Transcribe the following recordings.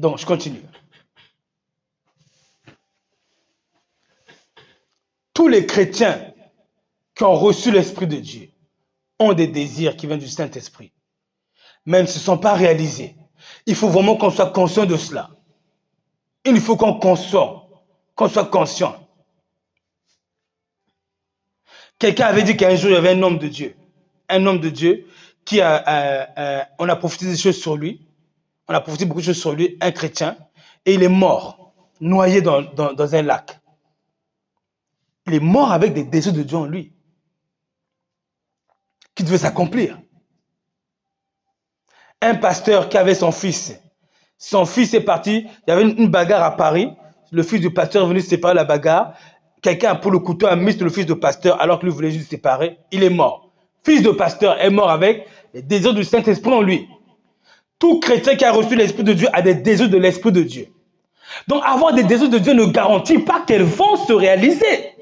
Donc, je continue. Tous les chrétiens qui ont reçu l'Esprit de Dieu ont des désirs qui viennent du Saint-Esprit. Même s'ils ne sont pas réalisés. Il faut vraiment qu'on soit conscient de cela. Il faut qu'on soit conscient. Quelqu'un avait dit qu'un jour, il y avait un homme de Dieu. Un homme de Dieu qui on a profité des choses sur lui. On a profité beaucoup de choses sur lui, un chrétien. Et il est mort, noyé dans un lac. Il est mort avec des désirs de Dieu en lui. Qui devait s'accomplir. Un pasteur qui avait son fils. Son fils est parti, il y avait une bagarre à Paris. Le fils du pasteur est venu séparer la bagarre. Quelqu'un pour le couteau a mis sur le fils du pasteur alors qu'il voulait juste séparer. Il est mort. Fils de pasteur est mort avec les désirs du Saint-Esprit en lui. Tout chrétien qui a reçu l'Esprit de Dieu a des désirs de l'Esprit de Dieu. Donc avoir des désirs de Dieu ne garantit pas qu'elles vont se réaliser.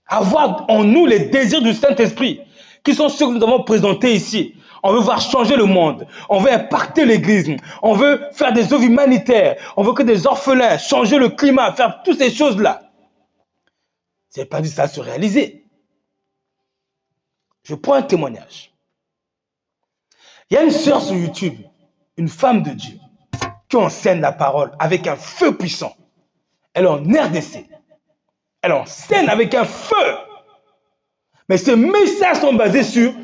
Avoir en nous les désirs du Saint-Esprit, qui sont ceux que nous avons présentés ici. On veut voir changer le monde. On veut impacter l'Église. On veut faire des œuvres humanitaires. On veut que des orphelins, changer le climat, faire toutes ces choses-là. C'est pas dit ça se réaliser. Je prends un témoignage. Il y a une sœur sur YouTube, une femme de Dieu, qui enseigne la parole avec un feu puissant. Elle est en RDC. Elle enseigne avec un feu. Mais ces messages sont basés sur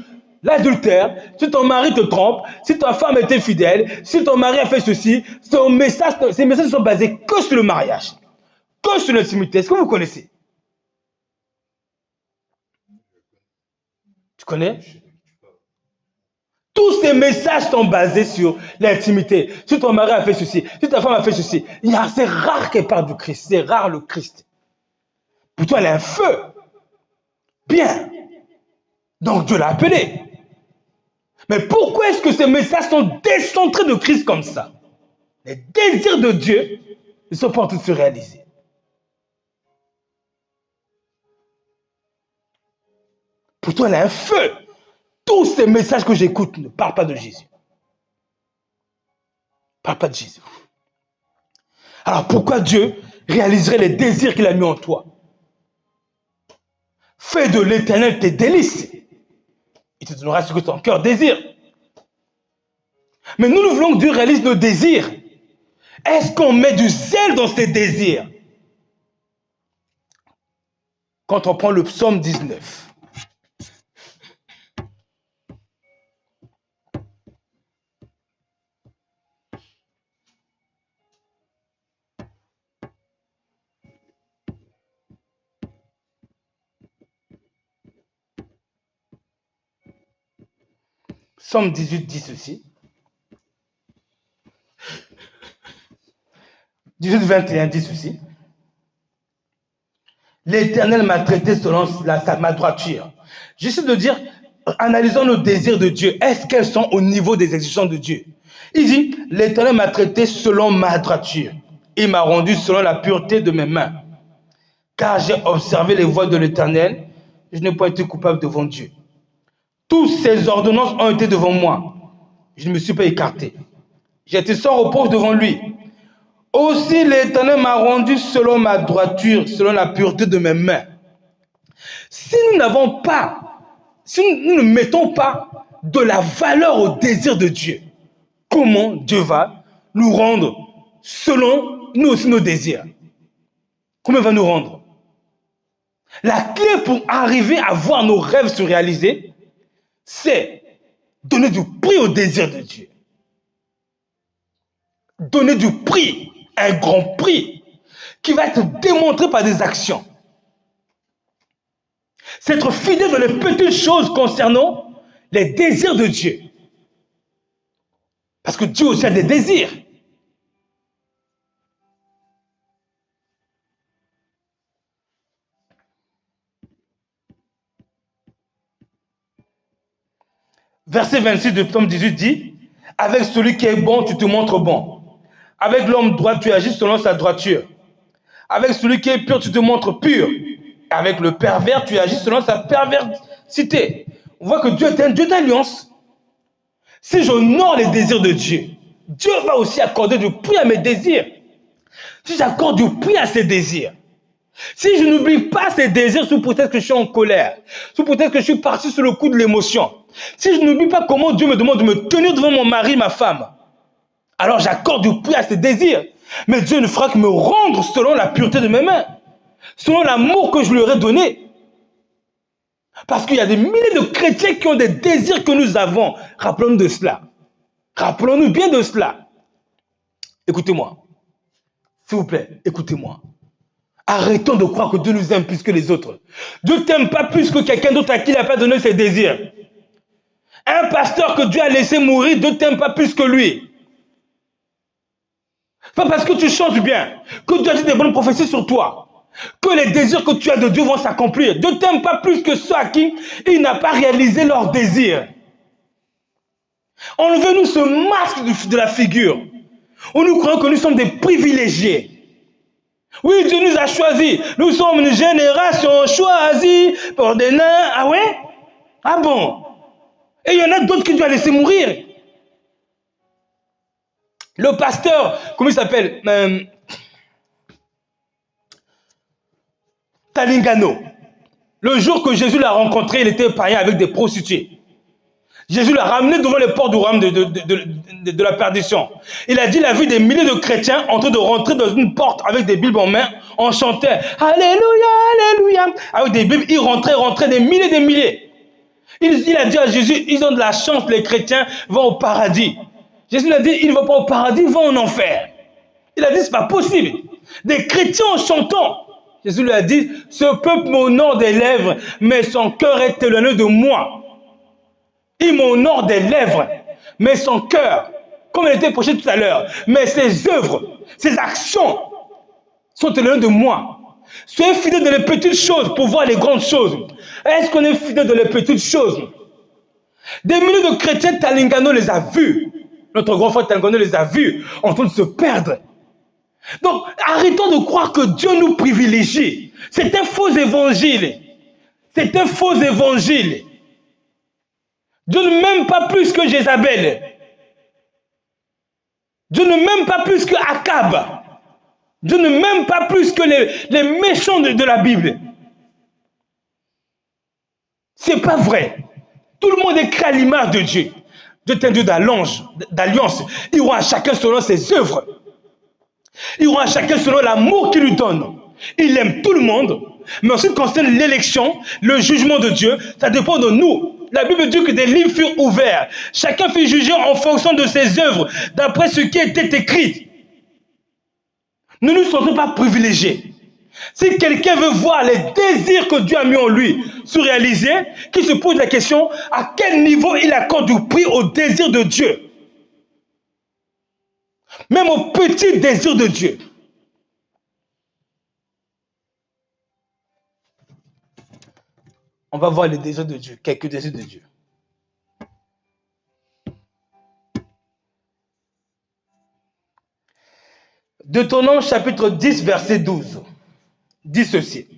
l'adultère, si ton mari te trompe, si ta femme était fidèle, si ton mari a fait ceci, ces messages sont basés que sur le mariage, que sur l'intimité. Est-ce que vous connaissez? Tu connais? Tous ces messages sont basés sur l'intimité. Si ton mari a fait ceci, si ta femme a fait ceci, c'est rare qu'elle parle du Christ, c'est rare le Christ. Pourtant, elle a un feu. Bien. Donc Dieu l'a appelé. Mais pourquoi est-ce que ces messages sont décentrés de Christ comme ça? Les désirs de Dieu ne sont pas en train de se réaliser. Pourtant, elle a un feu. Tous ces messages que j'écoute ne parlent pas de Jésus. Ne parlent pas de Jésus. Alors pourquoi Dieu réaliserait les désirs qu'il a mis en toi? Fais de l'Éternel tes délices. Il te donnera ce que ton cœur désire. Mais nous voulons que Dieu réalise nos désirs. Est-ce qu'on met du zèle dans ces désirs? Quand on prend le psaume 19. Psaume 18 dit ceci. 18, 21 dit ceci. L'Éternel m'a traité selon ma droiture. J'essaie de dire, analysons nos désirs de Dieu. Est-ce qu'elles sont au niveau des exigences de Dieu? Il dit, l'Éternel m'a traité selon ma droiture. Il m'a rendu selon la pureté de mes mains. Car j'ai observé les voies de l'Éternel, je n'ai pas été coupable devant Dieu. Toutes ses ordonnances ont été devant moi. Je ne me suis pas écarté. J'ai été sans reproche devant lui. Aussi l'Éternel m'a rendu selon ma droiture, selon la pureté de mes mains. Si nous n'avons pas, si nous ne mettons pas de la valeur au désir de Dieu, comment Dieu va nous rendre selon nous aussi nos désirs? Comment il va nous rendre? La clé pour arriver à voir nos rêves se réaliser, c'est donner du prix au désir de Dieu. Donner du prix, un grand prix, qui va être démontré par des actions. C'est être fidèle dans les petites choses concernant les désirs de Dieu. Parce que Dieu aussi a des désirs. Verset 26 de Psaume 18 dit, « Avec celui qui est bon, tu te montres bon. Avec l'homme droit, tu agis selon sa droiture. Avec celui qui est pur, tu te montres pur. Avec le pervers, tu agis selon sa perversité. » On voit que Dieu est un Dieu d'alliance. Si j'honore les désirs de Dieu Dieu va aussi accorder du prix à mes désirs. Si j'accorde du prix à ces désirs, si je n'oublie pas ces désirs sous prétexte que je suis en colère, sous prétexte que je suis parti sous le coup de l'émotion, si je n'oublie pas comment Dieu me demande de me tenir devant mon mari, ma femme, alors j'accorde du prix à ces désirs. Mais Dieu ne fera que me rendre selon la pureté de mes mains, selon l'amour que je lui aurais donné. Parce qu'il y a des milliers de chrétiens qui ont des désirs que nous avons. Rappelons-nous de cela. Rappelons-nous bien de cela. Écoutez-moi. S'il vous plaît, écoutez-moi. Arrêtons de croire que Dieu nous aime plus que les autres. Dieu ne t'aime pas plus que quelqu'un d'autre à qui il n'a pas donné ses désirs. Un pasteur que Dieu a laissé mourir, Dieu ne t'aime pas plus que lui. Pas parce que tu chantes bien, que Dieu a dit des bonnes prophéties sur toi, que les désirs que tu as de Dieu vont s'accomplir. Dieu ne t'aime pas plus que ceux à qui il n'a pas réalisé leurs désirs. Enlevez-nous ce masque de la figure, où nous croyons que nous sommes des privilégiés. Oui, Dieu nous a choisis. Nous sommes une génération choisie pour des nains. Ah ouais? Ah bon? Et il y en a d'autres qui Dieu a laissé mourir. Le pasteur, comment il s'appelle? Talingano. Le jour que Jésus l'a rencontré, il était païen avec des prostituées. Jésus l'a ramené devant les portes du royaume de la perdition. Il a dit, il a vu des milliers de chrétiens en train de rentrer dans une porte avec des bibles en main. On chantait Alléluia, Alléluia. Avec des bibles, ils rentraient des milliers. Il a dit à Jésus, ils ont de la chance, les chrétiens vont au paradis. Jésus lui a dit, ils ne vont pas au paradis, ils vont en enfer. Il a dit, c'est pas possible. Des chrétiens en chantant. Jésus lui a dit, ce peuple m'honore des lèvres, mais son cœur est éloigné de moi. Il m'honore des lèvres, mais son cœur, comme il était prêché tout à l'heure, mais ses œuvres, ses actions sont éloignées de moi. Soyez fidèles dans les petites choses pour voir les grandes choses. Est-ce qu'on est fidèle dans les petites choses? Des milliers de chrétiens, Talingano les a vus. Notre grand frère Talingano les a vus en train de se perdre. Donc, arrêtons de croire que Dieu nous privilégie. C'est un faux évangile. C'est un faux évangile. Dieu ne m'aime pas plus que Jézabel. Dieu ne m'aime pas plus que Akab. Dieu ne m'aime pas plus que les méchants de la Bible. C'est pas vrai. Tout le monde est créé à l'image de Dieu. Dieu est un Dieu d'alliance. Il rend à chacun selon ses œuvres. Il rend à chacun selon l'amour qu'il lui donne. Il aime tout le monde. Mais en ce qui concerne l'élection, le jugement de Dieu, ça dépend de nous. La Bible dit que des livres furent ouverts. Chacun fut jugé en fonction de ses œuvres, d'après ce qui était écrit. Nous ne nous sentons pas privilégiés. Si quelqu'un veut voir les désirs que Dieu a mis en lui se réaliser, qu'il se pose la question à quel niveau il accorde du prix aux désirs de Dieu. Même aux petits désirs de Dieu. On va voir les désirs de Dieu, quelques désirs de Dieu. Deutéronome chapitre 10, verset 12, dit ceci.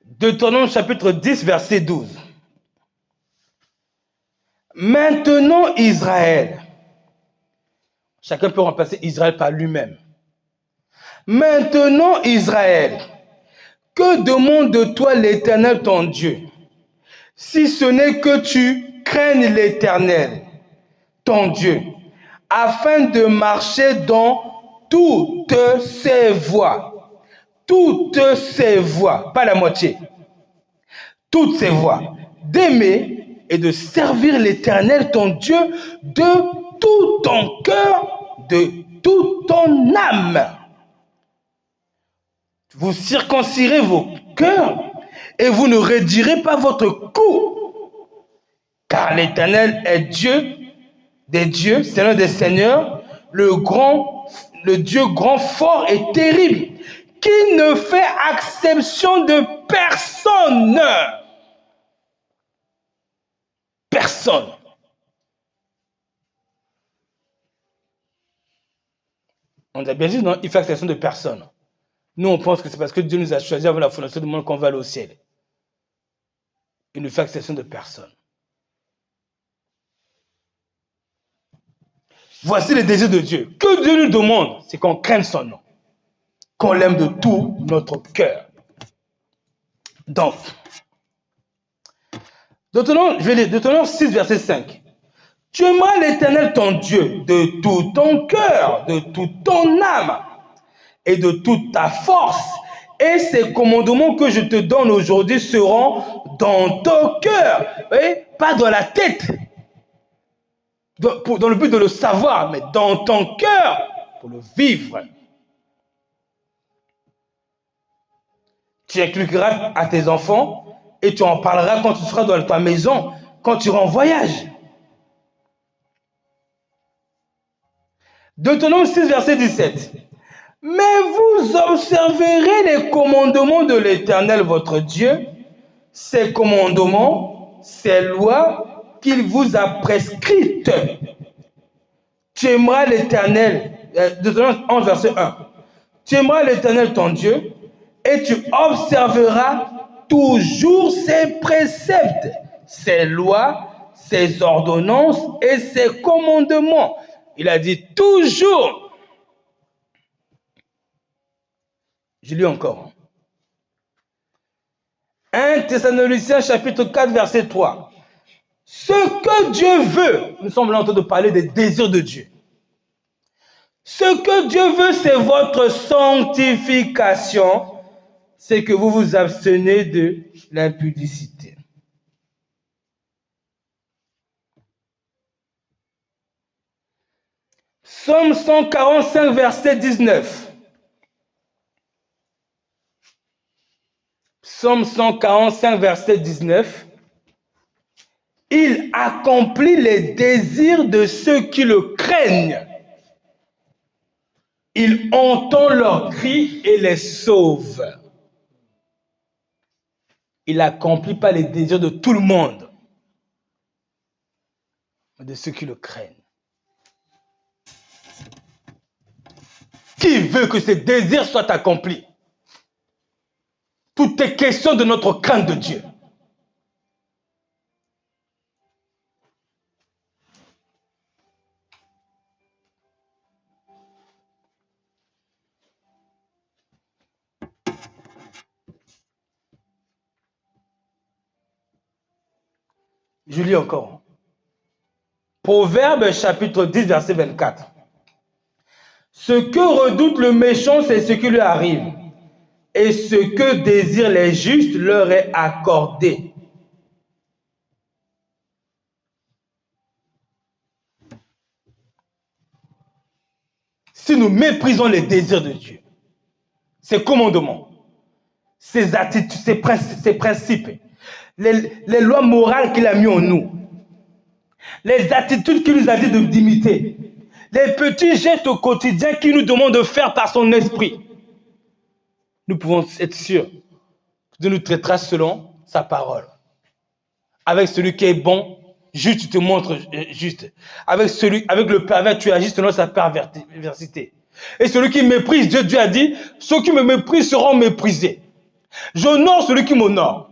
Deutéronome chapitre 10, verset 12. Maintenant Israël, chacun peut remplacer Israël par lui-même. Maintenant Israël, que demande de toi l'Éternel ton Dieu, si ce n'est que tu craignes l'Éternel ton Dieu, afin de marcher dans toutes ses voies. Toutes ses voies, pas la moitié. Toutes ses voies. D'aimer et de servir l'Éternel ton Dieu de tout ton cœur, de toute ton âme. Vous circoncirez vos cœurs et vous ne rédirez pas votre cou. Car l'Éternel est Dieu des dieux, Seigneur des seigneurs, le Dieu grand, fort et terrible, qui ne fait exception de personne. Personne. On a bien dit, non, il fait exception de personne. Nous, on pense que c'est parce que Dieu nous a choisis avant la fondation du monde qu'on va aller au ciel. Il ne fait exception de personne. Voici le désir de Dieu. Que Dieu nous demande, c'est qu'on craigne son nom, qu'on l'aime de tout notre cœur. Donc, Deutéronome 6, verset 5. Tu aimeras l'Éternel ton Dieu de tout ton cœur, de toute ton âme et de toute ta force. Et ces commandements que je te donne aujourd'hui seront dans ton cœur, pas dans la tête, dans le but de le savoir, mais dans ton cœur pour le vivre. Tu inculqueras à tes enfants et tu en parleras quand tu seras dans ta maison, quand tu iras en voyage. Deutéronome 6, verset 17. Mais vous observerez les commandements de l'Éternel votre Dieu, ces commandements, ces lois qu'il vous a prescrites. Tu aimeras l'Éternel, Deutéronome 11, verset 1. Tu aimeras l'Éternel ton Dieu et tu observeras toujours ses préceptes, ses lois, ses ordonnances et ses commandements. Il a dit toujours. Je lis encore. 1 Thessaloniciens chapitre 4 verset 3. Ce que Dieu veut, nous sommes là en train de parler des désirs de Dieu. Ce que Dieu veut, c'est votre sanctification, c'est que vous vous abstenez de l'impudicité. Psaume 145 verset 19. Psaume 145, verset 19. Il accomplit les désirs de ceux qui le craignent. Il entend leurs cris et les sauve. Il n'accomplit pas les désirs de tout le monde, mais de ceux qui le craignent. Qui veut que ces désirs soient accomplis? Tout est question de notre crainte de Dieu. Je lis encore. Proverbe chapitre 10, verset 24. Ce que redoute le méchant, c'est ce qui lui arrive. Et ce que désirent les justes leur est accordé. Si nous méprisons les désirs de Dieu, ses commandements, ses attitudes, ses principes, les lois morales qu'il a mis en nous, les attitudes qu'il nous a dit d'imiter, les petits gestes au quotidien qu'il nous demande de faire par son esprit, nous pouvons être sûrs que Dieu nous traitera selon sa parole. Avec celui qui est bon, juste, tu te montres juste. Avec le pervers, tu agis selon sa perversité. Et celui qui méprise, Dieu a dit, ceux qui me méprisent seront méprisés. J'honore celui qui m'honore.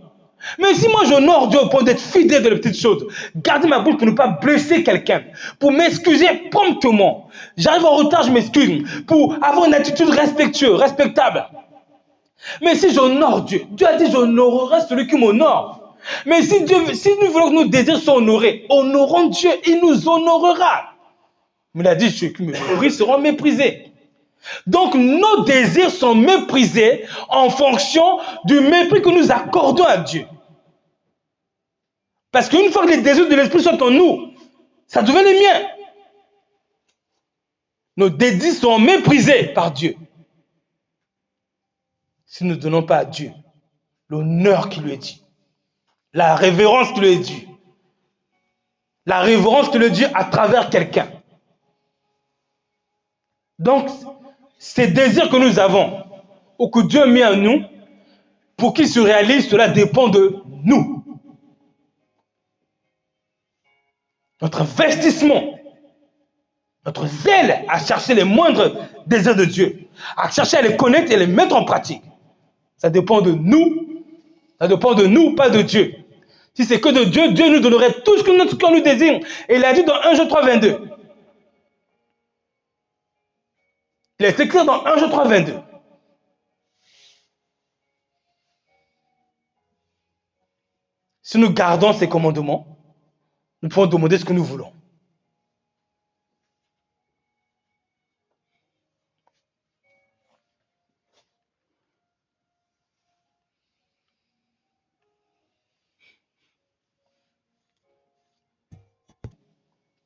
Mais si moi j'honore Dieu au point d'être fidèle de les petites choses, garder ma bouche pour ne pas blesser quelqu'un, pour m'excuser promptement. J'arrive en retard, je m'excuse, pour avoir une attitude respectueuse, respectable. Mais si j'honore Dieu, Dieu a dit j'honorerai celui qui m'honore. Mais si nous voulons que nos désirs soient honorés, honorons Dieu, il nous honorera. Mais il a dit ceux qui me méprisent seront méprisés. Donc nos désirs sont méprisés en fonction du mépris que nous accordons à Dieu. Parce qu'une fois que les désirs de l'esprit sont en nous, ça devient les miens. Nos désirs sont méprisés par Dieu. Si nous ne donnons pas à Dieu l'honneur qui lui est dû, la révérence qui lui est due, la révérence qui lui est due à travers quelqu'un. Donc, ces désirs que nous avons, ou que Dieu a mis en nous, pour qu'ils se réalisent, cela dépend de nous. Notre investissement, notre zèle à chercher les moindres désirs de Dieu, à chercher à les connaître et les mettre en pratique. Ça dépend de nous. Ça dépend de nous, pas de Dieu. Si c'est que de Dieu, Dieu nous donnerait tout ce que notre cœur nous désigne. Et il a dit dans 1 Jean 3, 22. Il est écrit dans 1 Jean 3, 22. Si nous gardons ces commandements, nous pouvons demander ce que nous voulons.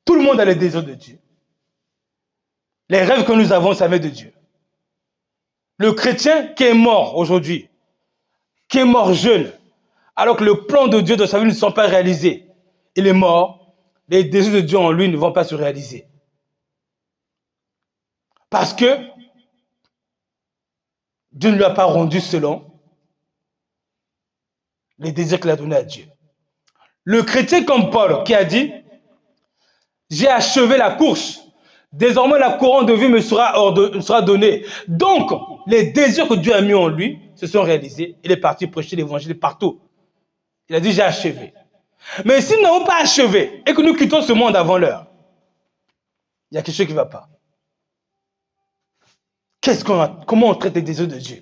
Tout le monde a les désirs de Dieu. Les rêves que nous avons, ça vient de Dieu. Le chrétien qui est mort aujourd'hui, qui est mort jeune, alors que le plan de Dieu de sa vie ne sont pas réalisés, il est mort, les désirs de Dieu en lui ne vont pas se réaliser. Parce que Dieu ne lui a pas rendu selon les désirs qu'il a donnés à Dieu. Le chrétien comme Paul qui a dit, j'ai achevé la course, désormais la couronne de vie me sera donnée. Donc, les désirs que Dieu a mis en lui se sont réalisés. Il est parti prêcher l'évangile partout. Il a dit, j'ai achevé. Mais si nous n'avons pas achevé et que nous quittons ce monde avant l'heure, il y a quelque chose qui ne va pas. Comment on traite les désirs de Dieu?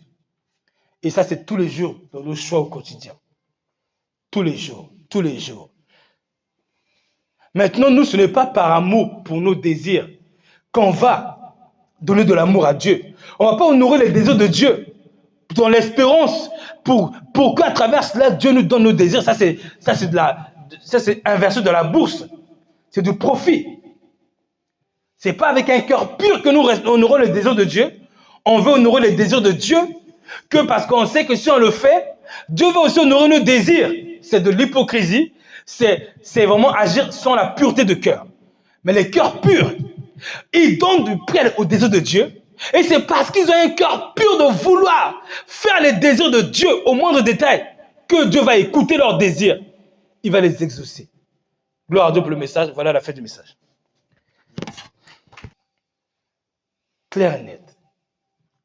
Et ça, c'est tous les jours dans nos choix au quotidien. Tous les jours, tous les jours. Maintenant, nous, ce n'est pas par amour pour nos désirs qu'on va donner de l'amour à Dieu. On ne va pas honorer les désirs de Dieu dans l'espérance pour qu'à travers cela, Dieu nous donne nos désirs. Ça, c'est inversé de la bourse. C'est du profit. Ce n'est pas avec un cœur pur que nous honorons les désirs de Dieu. On veut honorer les désirs de Dieu que parce qu'on sait que si on le fait, Dieu va aussi honorer nos désirs. C'est de l'hypocrisie. C'est vraiment agir sans la pureté de cœur. Mais les cœurs purs, ils donnent du prix aux désirs de Dieu. Et c'est parce qu'ils ont un cœur pur de vouloir faire les désirs de Dieu au moindre détail que Dieu va écouter leurs désirs. Il va les exaucer. Gloire à Dieu pour le message. Voilà la fin du message. Clair et net.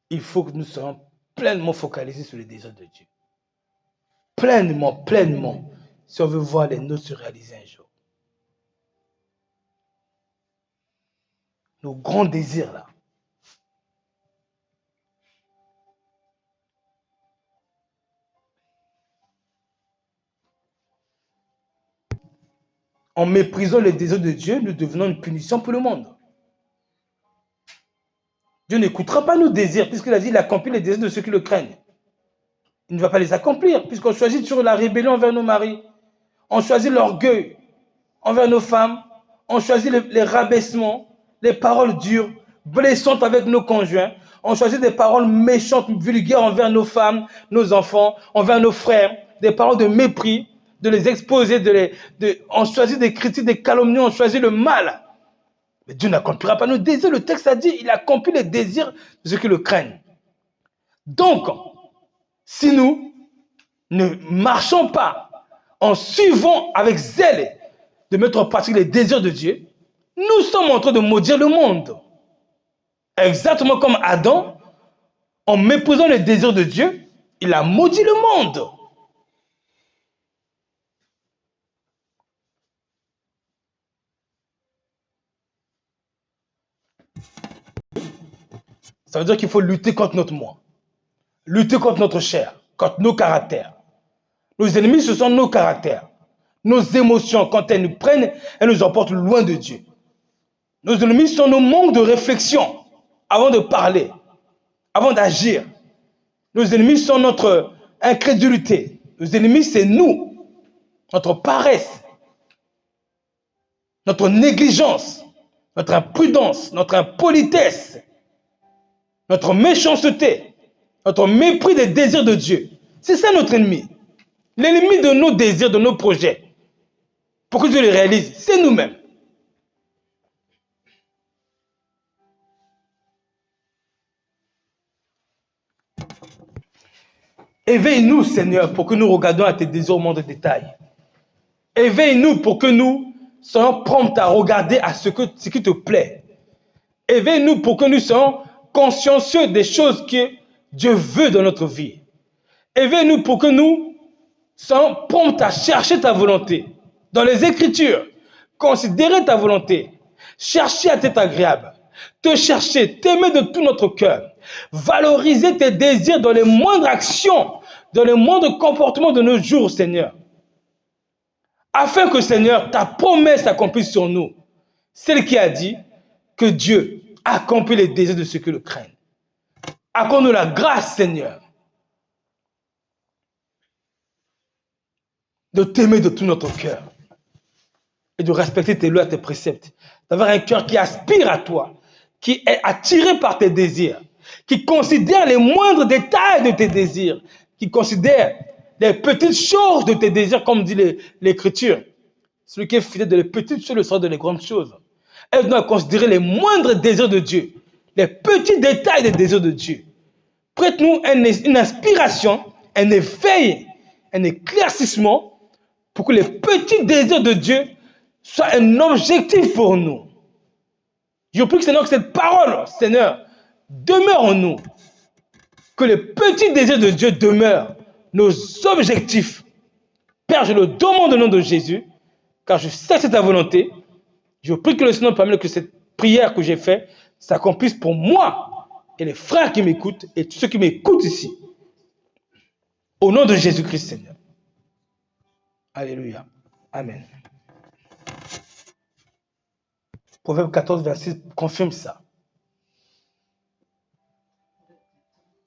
Il faut que nous soyons pleinement focalisés sur les désirs de Dieu. Pleinement, pleinement. Si on veut voir les nôtres se réaliser un jour. Nos grands désirs là. En méprisant les désirs de Dieu, nous devenons une punition pour le monde. Dieu n'écoutera pas nos désirs, puisqu'il a dit qu'il accomplit les désirs de ceux qui le craignent. Il ne va pas les accomplir, puisqu'on choisit sur la rébellion envers nos maris. On choisit l'orgueil envers nos femmes. On choisit les rabaissements, les paroles dures, blessantes avec nos conjoints. On choisit des paroles méchantes, vulgaires envers nos femmes, nos enfants, envers nos frères. Des paroles de mépris, de les exposer. On choisit des critiques, des calomnies, on choisit le mal. Mais Dieu n'accomplira pas nos désirs. Le texte a dit, il accomplit les désirs de ceux qui le craignent. Donc, si nous ne marchons pas en suivant avec zèle de mettre en pratique les désirs de Dieu, nous sommes en train de maudire le monde. Exactement comme Adam, en méprisant les désirs de Dieu, il a maudit le monde. Ça veut dire qu'il faut lutter contre notre moi, lutter contre notre chair, contre nos caractères. Nos ennemis, ce sont nos caractères. Nos émotions, quand elles nous prennent, elles nous emportent loin de Dieu. Nos ennemis sont nos manques de réflexion avant de parler, avant d'agir. Nos ennemis sont notre incrédulité. Nos ennemis, c'est nous, notre paresse, notre négligence, notre imprudence, notre impolitesse, notre méchanceté, notre mépris des désirs de Dieu. C'est ça notre ennemi. L'ennemi de nos désirs, de nos projets, pour que Dieu les réalise, c'est nous-mêmes. Éveille-nous, Seigneur, pour que nous regardions à tes désirs au moindre détail. Éveille-nous pour que nous soyons prompts à regarder à ce qui te plaît. Éveille-nous pour que nous soyons consciencieux des choses que Dieu veut dans notre vie. Éveille-nous pour que nous sont promptes à chercher ta volonté. Dans les Écritures, considérer ta volonté, chercher à t'être agréable, te chercher, t'aimer de tout notre cœur, valoriser tes désirs dans les moindres actions, dans les moindres comportements de nos jours, Seigneur. Afin que, Seigneur, ta promesse s'accomplisse sur nous. Celle qui a dit que Dieu accomplit les désirs de ceux qui le craignent. Accorde-nous la grâce, Seigneur, de t'aimer de tout notre cœur et de respecter tes lois et tes préceptes. D'avoir un cœur qui aspire à toi, qui est attiré par tes désirs, qui considère les moindres détails de tes désirs, qui considère les petites choses de tes désirs, comme dit l'Écriture. Celui qui est fidèle de les petites choses le sera de les grandes choses. Elle doit considérer les moindres désirs de Dieu, les petits détails des désirs de Dieu. Prête-nous une inspiration, un éveil, un éclaircissement pour que les petits désirs de Dieu soient un objectif pour nous. Je prie que, Seigneur, que cette parole, Seigneur, demeure en nous. Que les petits désirs de Dieu demeurent nos objectifs. Père, je le demande au nom de Jésus, car je sais que c'est ta volonté. Je prie que le Seigneur permette que cette prière que j'ai faite s'accomplisse pour moi et les frères qui m'écoutent et tous ceux qui m'écoutent ici. Au nom de Jésus-Christ, Seigneur. Alléluia. Amen. Proverbe 14, verset 6 confirme ça.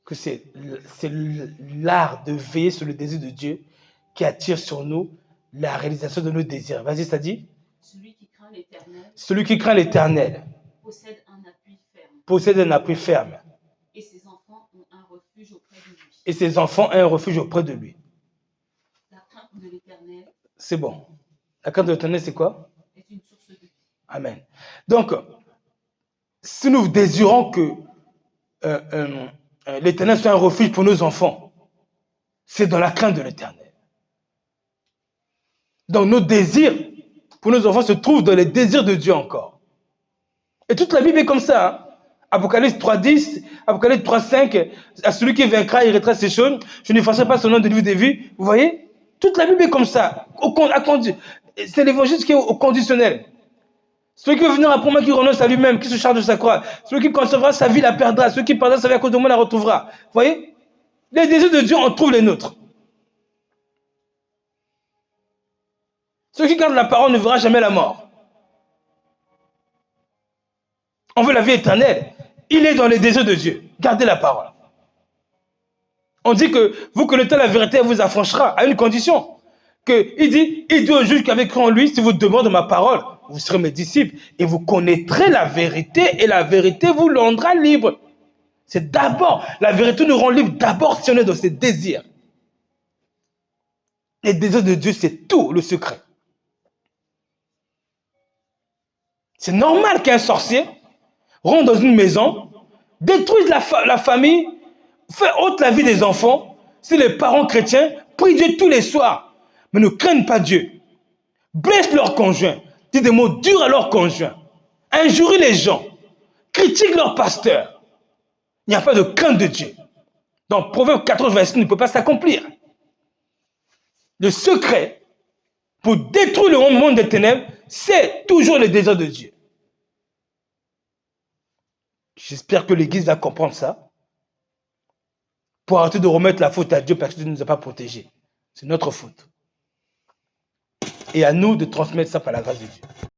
Que c'est l'art de veiller sur le désir de Dieu qui attire sur nous la réalisation de nos désirs. Vas-y, ça dit? Celui qui craint l'Éternel possède un appui ferme. Possède un appui ferme. Et ses enfants ont un refuge auprès de lui. Et ses enfants ont un refuge auprès de lui. La crainte de l'Éternel. C'est bon. La crainte de l'Éternel, c'est quoi? Est une source de vie. Amen. Donc, si nous désirons que l'Éternel soit un refuge pour nos enfants, c'est dans la crainte de l'Éternel. Donc, nos désirs pour nos enfants se trouvent dans les désirs de Dieu encore. Et toute la Bible est comme ça. Hein? Apocalypse 3.10, Apocalypse 3.5, à celui qui vaincra, il héritera ces choses. Je n'effacerai pas son nom de livre des vies. Vous voyez? Toute la Bible est comme ça. C'est l'évangile qui est au conditionnel. Celui qui veut venir après moi, qui renonce à lui-même, qui se charge de sa croix. Celui qui conservera sa vie, la perdra. Celui qui perdra sa vie à cause de moi, la retrouvera. Vous voyez? Les désirs de Dieu, on trouve les nôtres. Celui qui garde la parole ne verra jamais la mort. On veut la vie éternelle. Il est dans les désirs de Dieu. Gardez la parole. On dit que vous connaissez la vérité, elle vous affranchira à une condition. Il dit, il dit au juge qu'avec cru en lui, si vous demandez ma parole, vous serez mes disciples et vous connaîtrez la vérité et la vérité vous rendra libre. C'est d'abord, la vérité nous rend libre d'abord si on est dans ses désirs. Les désirs de Dieu, c'est tout le secret. C'est normal qu'un sorcier rentre dans une maison, détruise la famille, fait ôte la vie des enfants. Si les parents chrétiens prient Dieu tous les soirs, mais ne craignent pas Dieu, blessent leurs conjoints, disent des mots durs à leurs conjoints, injurient les gens, critiquent leur pasteur. Il n'y a pas de crainte de Dieu. Donc, Proverbe 14, verset ne peut pas s'accomplir. Le secret pour détruire le monde des ténèbres, c'est toujours le désir de Dieu. J'espère que l'Église va comprendre ça pour arrêter de remettre la faute à Dieu parce que Dieu ne nous a pas protégés. C'est notre faute. Et à nous de transmettre ça par la grâce de Dieu.